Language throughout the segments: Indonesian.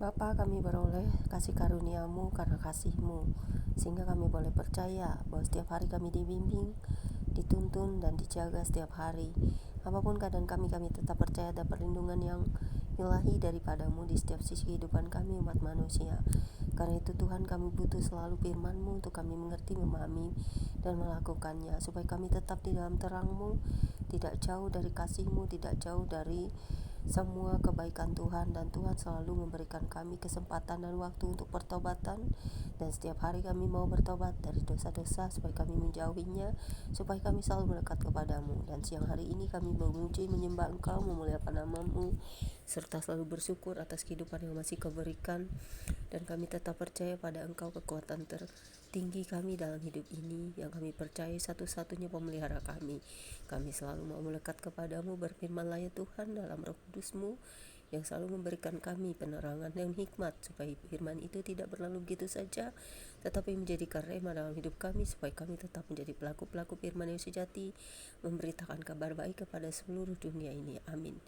Bapa, kami beroleh kasih karunia-Mu karena kasih-Mu, sehingga kami boleh percaya bahwa setiap hari kami dibimbing, dituntun, dan dijaga setiap hari. Apapun keadaan kami tetap percaya ada perlindungan yang ilahi daripada-Mu di setiap sisi kehidupan kami umat manusia. Karena itu Tuhan, kami butuh selalu firman-Mu untuk kami mengerti, memahami, dan melakukannya, supaya kami tetap di dalam terang-Mu, tidak jauh dari kasih-Mu, tidak jauh dari semua kebaikan Tuhan. Dan Tuhan selalu memberikan kami kesempatan dan waktu untuk pertobatan, dan setiap hari kami mau bertobat dari dosa-dosa supaya kami menjauhinya, supaya kami selalu melekat kepadamu. Dan siang hari ini kami memuji, menyembah Engkau, memuliakan nama-Mu, serta selalu bersyukur atas kehidupan yang masih Kau berikan. Dan kami tetap percaya pada Engkau, kekuatan tertinggi kami dalam hidup ini, yang kami percaya satu-satunya pemelihara kami. Kami selalu mau melekat kepadamu. Berfirmanlah ya Tuhan dalam Roh Kudus-Mu yang selalu memberikan kami penerangan dan hikmat, supaya firman itu tidak berlalu begitu saja, tetapi menjadi karema dalam hidup kami, supaya kami tetap menjadi pelaku-pelaku firman yang sejati, memberitakan kabar baik kepada seluruh dunia ini. Amin.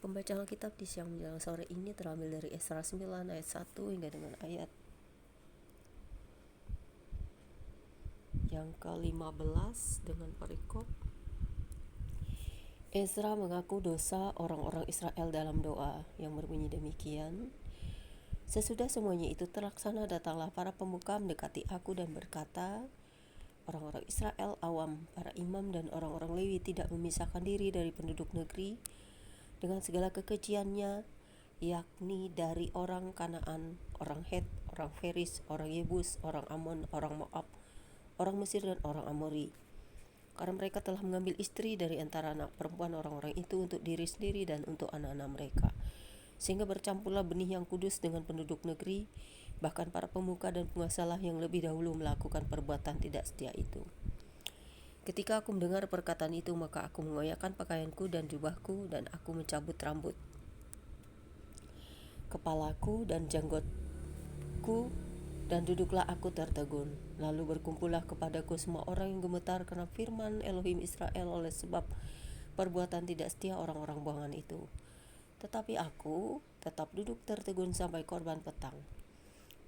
Pembacaan Alkitab di siang menjelang sore ini terambil dari Esra 9 ayat 1 hingga dengan ayat yang ke-15 dengan perikop Ezra mengaku dosa orang-orang Israel dalam doa yang berbunyi demikian. Sesudah semuanya itu terlaksana, datanglah para pemuka mendekati aku dan berkata, orang-orang Israel awam, para imam dan orang-orang Lewi tidak memisahkan diri dari penduduk negeri dengan segala kekejiannya, yakni dari orang Kanaan, orang Het, orang Feris, orang Yebus, orang Amon, orang Moab, orang Mesir, dan orang Amori. Karena mereka telah mengambil istri dari antara anak perempuan orang-orang itu untuk diri sendiri dan untuk anak-anak mereka, sehingga bercampurlah benih yang kudus dengan penduduk negeri. Bahkan para pemuka dan penguasalah yang lebih dahulu melakukan perbuatan tidak setia itu. Ketika aku mendengar perkataan itu, maka aku mengoyakkan pakaianku dan jubahku, dan aku mencabut rambut kepalaku dan janggutku, dan duduklah aku tertegun. Lalu berkumpullah kepadaku semua orang yang gemetar karena firman Elohim Israel oleh sebab perbuatan tidak setia orang-orang buangan itu. Tetapi aku tetap duduk tertegun sampai korban petang.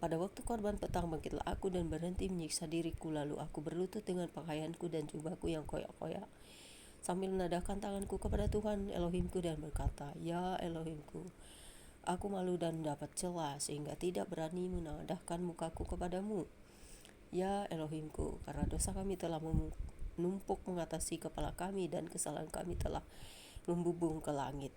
Pada waktu korban petang bangkitlah aku dan berhenti menyiksa diriku. Lalu aku berlutut dengan pakaianku dan jubahku yang koyak-koyak, sambil menadahkan tanganku kepada Tuhan Elohimku dan berkata, ya Elohimku, aku malu dan mendapat celah sehingga tidak berani menadahkan mukaku kepadamu. Ya Elohimku, karena dosa kami telah menumpuk mengatasi kepala kami dan kesalahan kami telah membubung ke langit.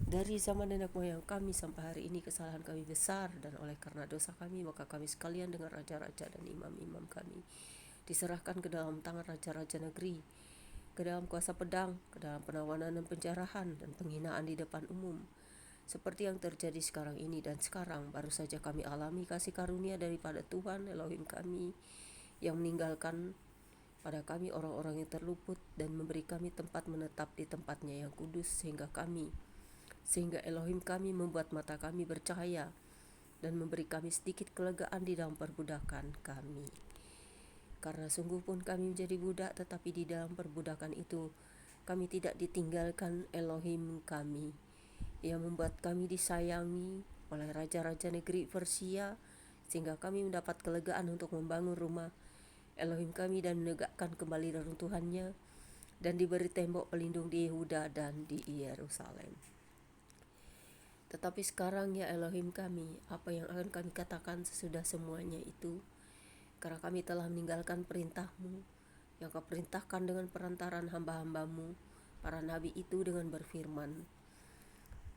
Dari zaman nenek moyang kami sampai hari ini kesalahan kami besar, dan oleh karena dosa kami maka kami sekalian dengan raja-raja dan imam-imam kami diserahkan ke dalam tangan raja-raja negeri, ke dalam kuasa pedang, ke dalam penawanan dan penjarahan dan penghinaan di depan umum, seperti yang terjadi sekarang ini. Dan sekarang baru saja kami alami kasih karunia daripada Tuhan Elohim kami, yang meninggalkan pada kami orang-orang yang terluput dan memberi kami tempat menetap di tempatnya yang kudus, sehingga Elohim kami membuat mata kami bercahaya dan memberi kami sedikit kelegaan di dalam perbudakan kami. Karena sungguh pun kami menjadi budak, tetapi di dalam perbudakan itu kami tidak ditinggalkan Elohim kami. Ia membuat kami disayangi oleh raja-raja negeri Persia, sehingga kami mendapat kelegaan untuk membangun rumah Elohim kami dan menegakkan kembali reruntuhannya, dan diberi tembok pelindung di Yehuda dan di Yerusalem. Tetapi sekarang ya Elohim kami, apa yang akan kami katakan sesudah semuanya itu? Karena kami telah meninggalkan perintah-Mu yang Kau perintahkan dengan perantaran hamba-hamba-Mu, para nabi itu, dengan berfirman,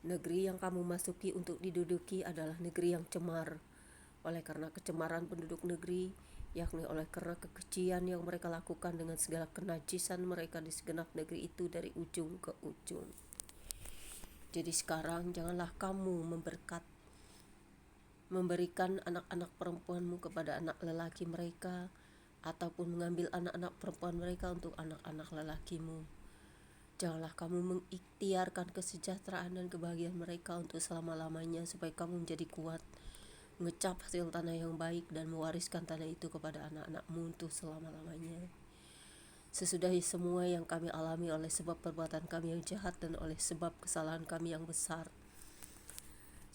negeri yang kamu masuki untuk diduduki adalah negeri yang cemar. Oleh karena kecemaran penduduk negeri, yakni oleh karena kekejian yang mereka lakukan dengan segala kenajisan mereka di segenap negeri itu dari ujung ke ujung. Jadi sekarang janganlah kamu memberikan anak-anak perempuanmu kepada anak lelaki mereka, ataupun mengambil anak-anak perempuan mereka untuk anak-anak lelakimu. Janganlah kamu mengikhtiarkan kesejahteraan dan kebahagiaan mereka untuk selama-lamanya, supaya kamu menjadi kuat, mengecap hasil tanah yang baik, dan mewariskan tanah itu kepada anak-anakmu untuk selama-lamanya. Sesudah semua yang kami alami oleh sebab perbuatan kami yang jahat dan oleh sebab kesalahan kami yang besar,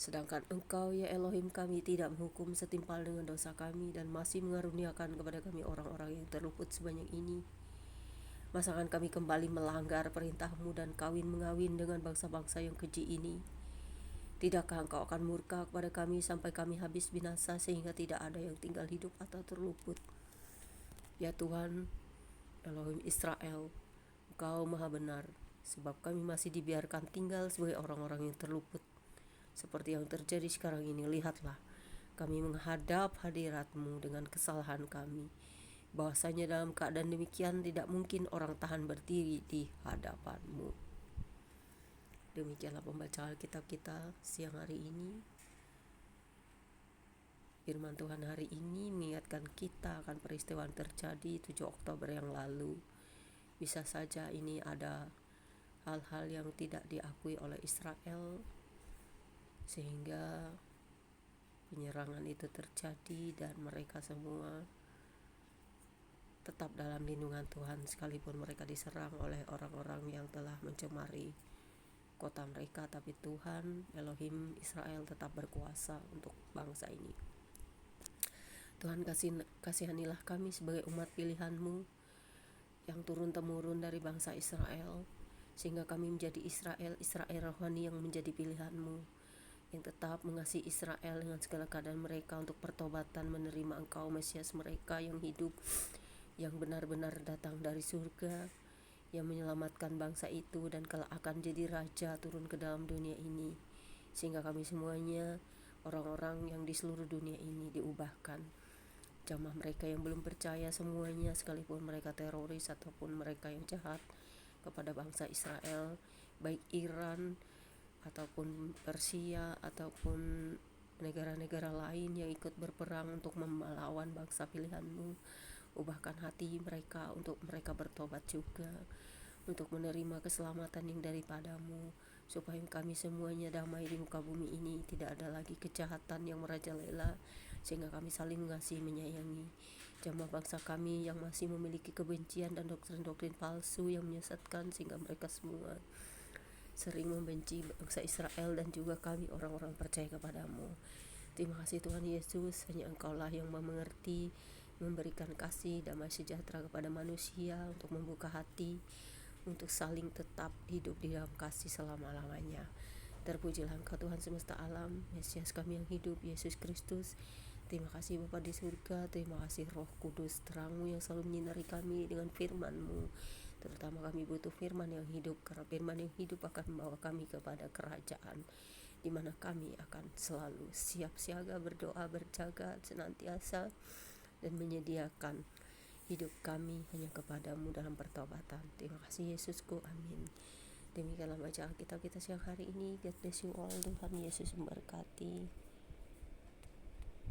Sedangkan Engkau ya Elohim kami tidak menghukum setimpal dengan dosa kami dan masih mengaruniakan kepada kami orang-orang yang terluput sebanyak ini. Masakan kami kembali melanggar perintah-Mu dan kawin mengawin dengan bangsa-bangsa yang keji ini? Tidakkah Engkau akan murka kepada kami sampai kami habis binasa sehingga tidak ada yang tinggal hidup atau terluput? Ya Tuhan, Elohim Israel, Engkau maha benar, sebab kami masih dibiarkan tinggal sebagai orang-orang yang terluput. Seperti yang terjadi sekarang ini, lihatlah, kami menghadap hadirat-Mu dengan kesalahan kami. Bahwasanya dalam keadaan demikian tidak mungkin orang tahan berdiri di hadapan-Mu. Demikianlah pembacaan Alkitab kita siang hari ini. Firman Tuhan hari ini mengingatkan kita akan peristiwa yang terjadi 7 Oktober yang lalu. Bisa saja ini ada hal-hal yang tidak diakui oleh Israel sehingga penyerangan itu terjadi dan mereka semua tetap dalam lindungan Tuhan sekalipun mereka diserang oleh orang-orang yang telah mencemari kota mereka, tapi Tuhan Elohim Israel tetap berkuasa untuk bangsa ini. Tuhan kasihanilah kami sebagai umat pilihan-Mu yang turun-temurun dari bangsa Israel, sehingga kami menjadi Israel rohani yang menjadi pilihan-Mu, yang tetap mengasihi Israel dengan segala keadaan mereka untuk pertobatan, menerima Engkau Mesias mereka yang hidup, yang benar-benar datang dari surga, yang menyelamatkan bangsa itu dan kelak akan jadi raja turun ke dalam dunia ini, sehingga kami semuanya orang-orang yang di seluruh dunia ini diubahkan. Jamah mereka yang belum percaya semuanya, sekalipun mereka teroris ataupun mereka yang jahat kepada bangsa Israel, baik Iran ataupun Persia ataupun negara-negara lain yang ikut berperang untuk melawan bangsa pilihan-Mu, ubahkan hati mereka untuk mereka bertobat juga, untuk menerima keselamatan yang daripada-Mu, supaya kami semuanya damai di muka bumi ini, tidak ada lagi kejahatan yang merajalela, sehingga kami saling mengasihi menyayangi. Jamah bangsa kami yang masih memiliki kebencian dan doktrin-doktrin palsu yang menyesatkan, sehingga mereka semua sering membenci bangsa Israel dan juga kami orang-orang percaya kepada-Mu. Terima kasih Tuhan Yesus, hanya Engkaulah yang mengerti, memberikan kasih damai sejahtera kepada manusia, untuk membuka hati, untuk saling tetap hidup di dalam kasih selama-lamanya. Terpujilah Engkau Tuhan semesta alam, Mesias kami yang hidup, Yesus Kristus. Terima kasih Bapa di surga, terima kasih Roh Kudus terang-Mu yang selalu menyinari kami dengan firman-Mu. Terutama kami butuh firman yang hidup, karena firman yang hidup akan membawa kami kepada kerajaan, di mana kami akan selalu siap siaga, berdoa, berjaga senantiasa, dan menyediakan hidup kami hanya kepada-Mu dalam pertobatan. Terima kasih Yesusku, amin. Demikianlah bacaan kita siang hari ini. God bless you all. Tuhan Yesus memberkati.